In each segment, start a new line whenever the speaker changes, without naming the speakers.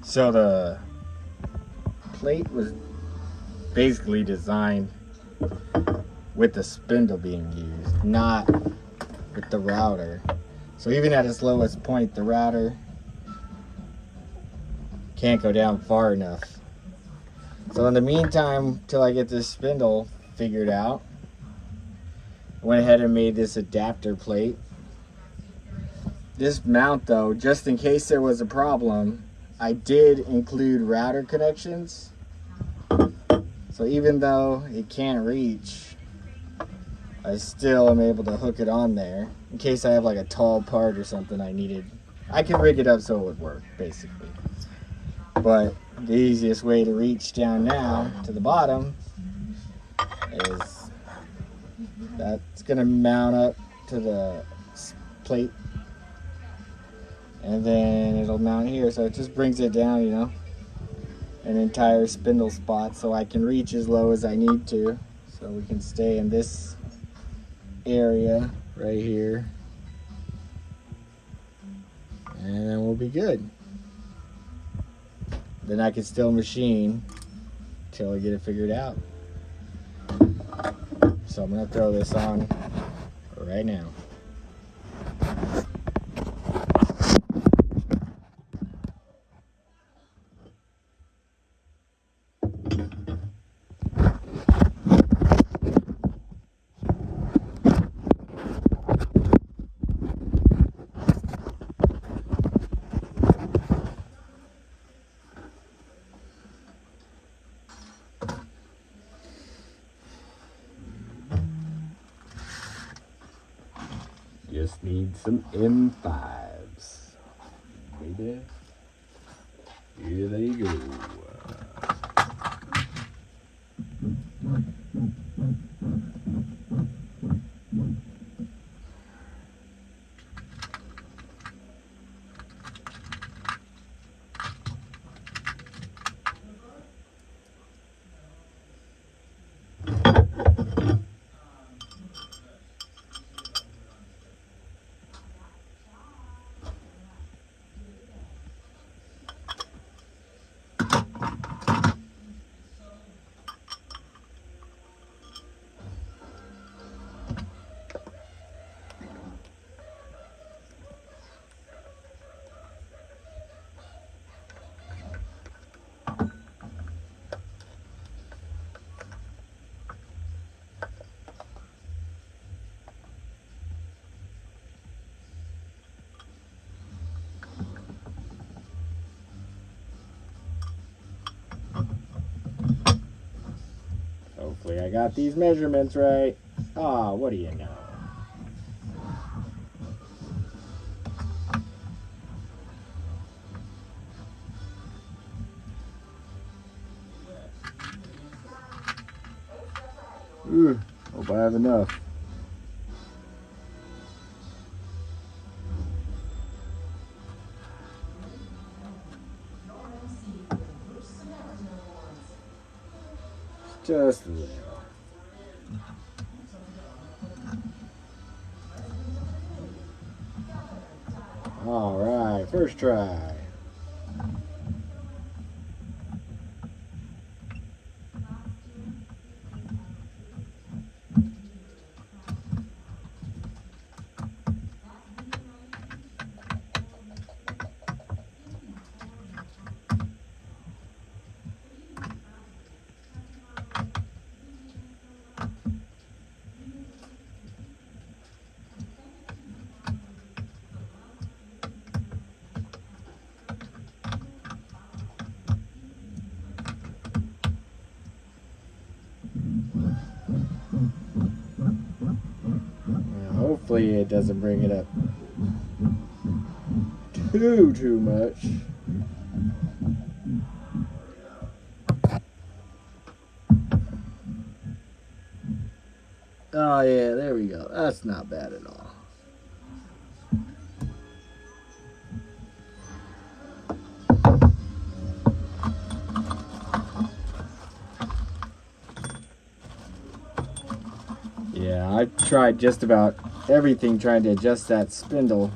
So the plate was basically designed with the spindle being used, not with the router. So even at its lowest point, the router can't go down far enough. So in the meantime, till I get this spindle figured out, I went ahead and made this adapter plate. This mount though, just in case there was a problem, I did include router connections. So even though it can't reach, I still am able to hook it on there in case I have like a tall part or something I needed. I can rig it up so it would work, basically. But the easiest way to reach down now to the bottom is that's gonna mount up to the plate, and then it'll mount here, so it just brings it down, you know, an entire spindle spot, so I can reach as low as I need to, so we can stay in this area right here, and then we'll be good. Then I can still machine till I get it figured out. So I'm gonna throw this on right now. Just need some M5s. Maybe. Here they go. Hopefully I got these measurements right. Ah, what do you know? Ooh, hope I have enough. Just a little. All right, first try. Hopefully it doesn't bring it up too much. Oh yeah, there we go. That's not bad at all. Yeah, I tried just about everything trying to adjust that spindle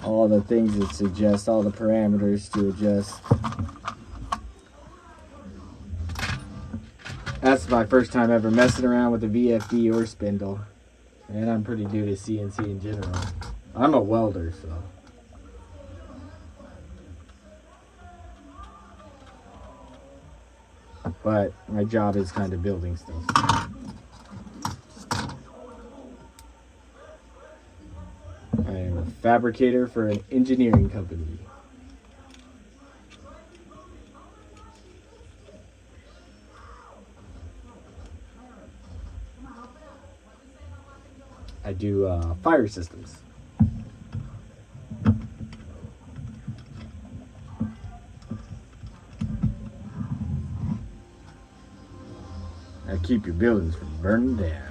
all the things it suggests, all the parameters to adjust. That's my first time ever messing around with a VFD or spindle. And I'm pretty new to CNC in general. I'm a welder, so. But my job is kind of building stuff. I am a fabricator for an engineering company. I do fire systems. I keep your buildings from burning down.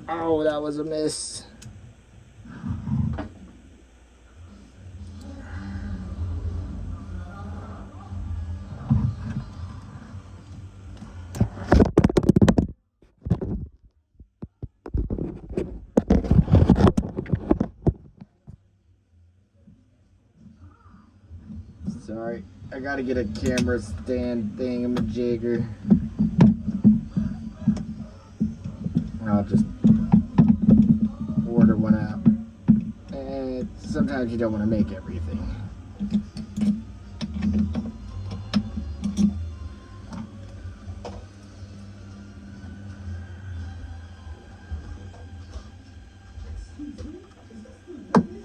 Oh, that was a miss. Sorry, I gotta get a camera stand thingamajigger. I'll just order one out. And sometimes you don't want to make everything.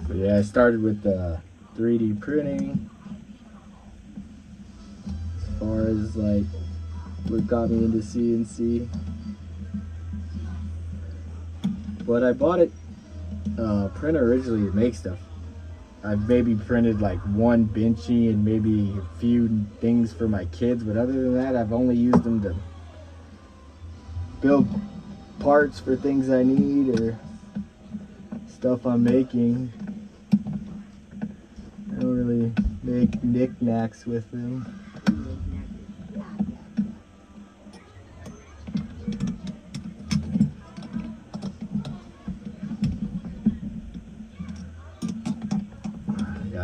But yeah, I started with the 3D printing. As far as like what got me into CNC. But I bought it printer originally to make stuff. I've maybe printed like one benchy and maybe a few things for my kids, but other than that, I've only used them to build parts for things I need or stuff I'm making. I don't really make knickknacks with them.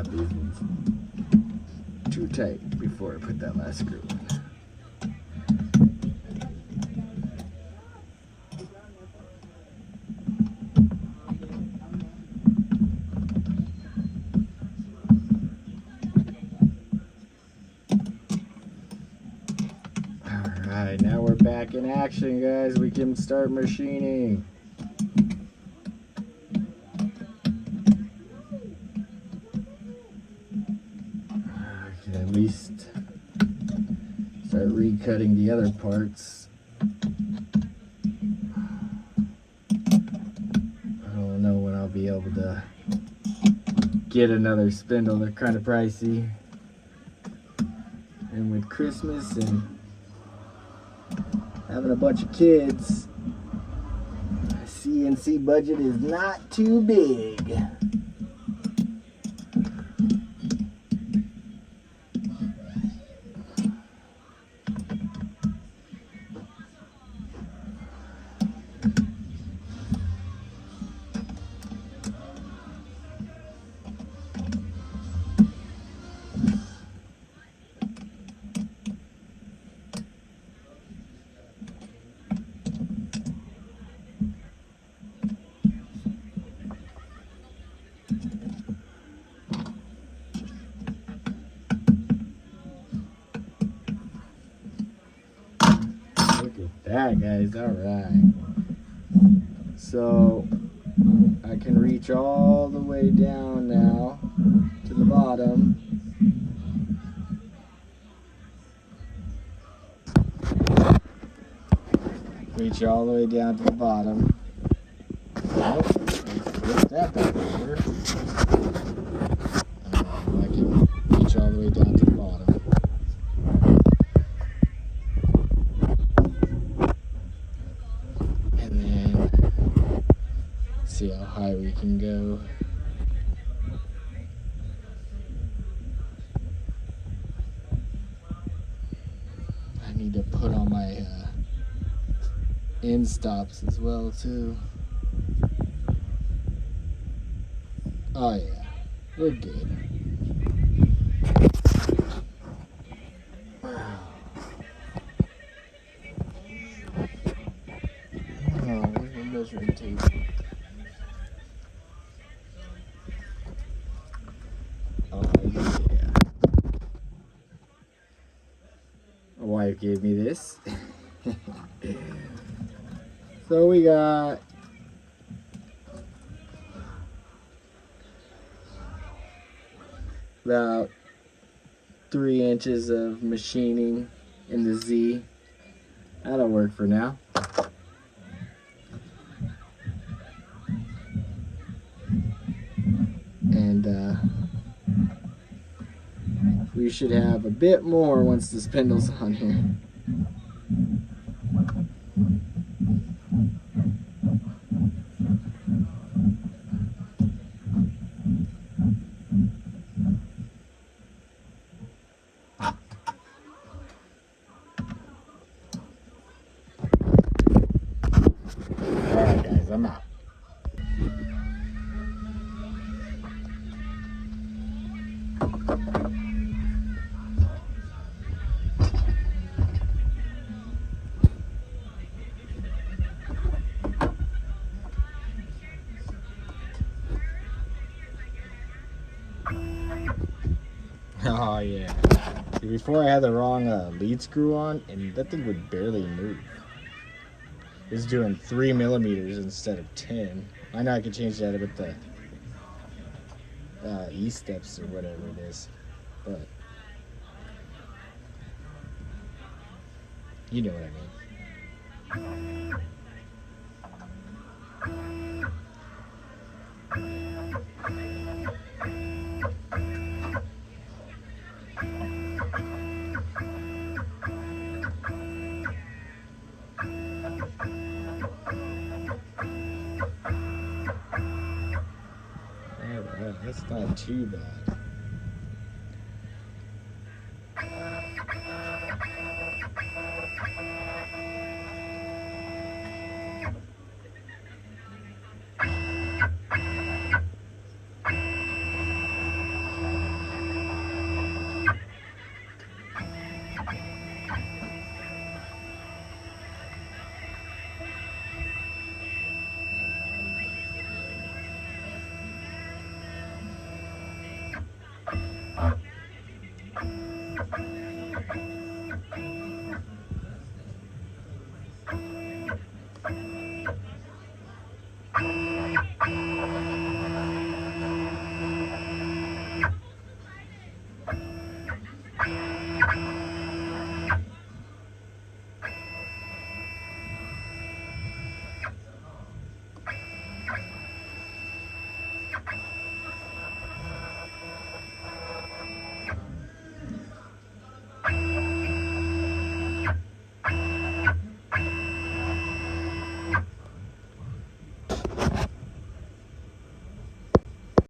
These ones too tight before I put that last screw in. Alright, now we're back in action, guys. We can start machining. At least start recutting the other parts. I don't know when I'll be able to get another spindle. They're kind of pricey. And with Christmas and having a bunch of kids, the CNC budget is not too big. That guys, all right. So I can reach all the way down now to the bottom. Reach all the way down to the bottom. Oh, let's that back over. I can reach all the way down to the bottom. See how high we can go. I need to put end stops as well too. Oh yeah, we're good. Oh, where's my measuring tape? Oh yeah. My wife gave me this. So we got about 3 inches of machining in the Z. That'll work for now. And we should have a bit more once the spindle's on here. Alright guys, I'm out. Oh yeah. See, before I had the wrong lead screw on, and that thing would barely move. It's doing 3 millimeters instead of 10. I know I could change that with the E-steps or whatever it is, but you know what I mean. Alright, that's not too bad.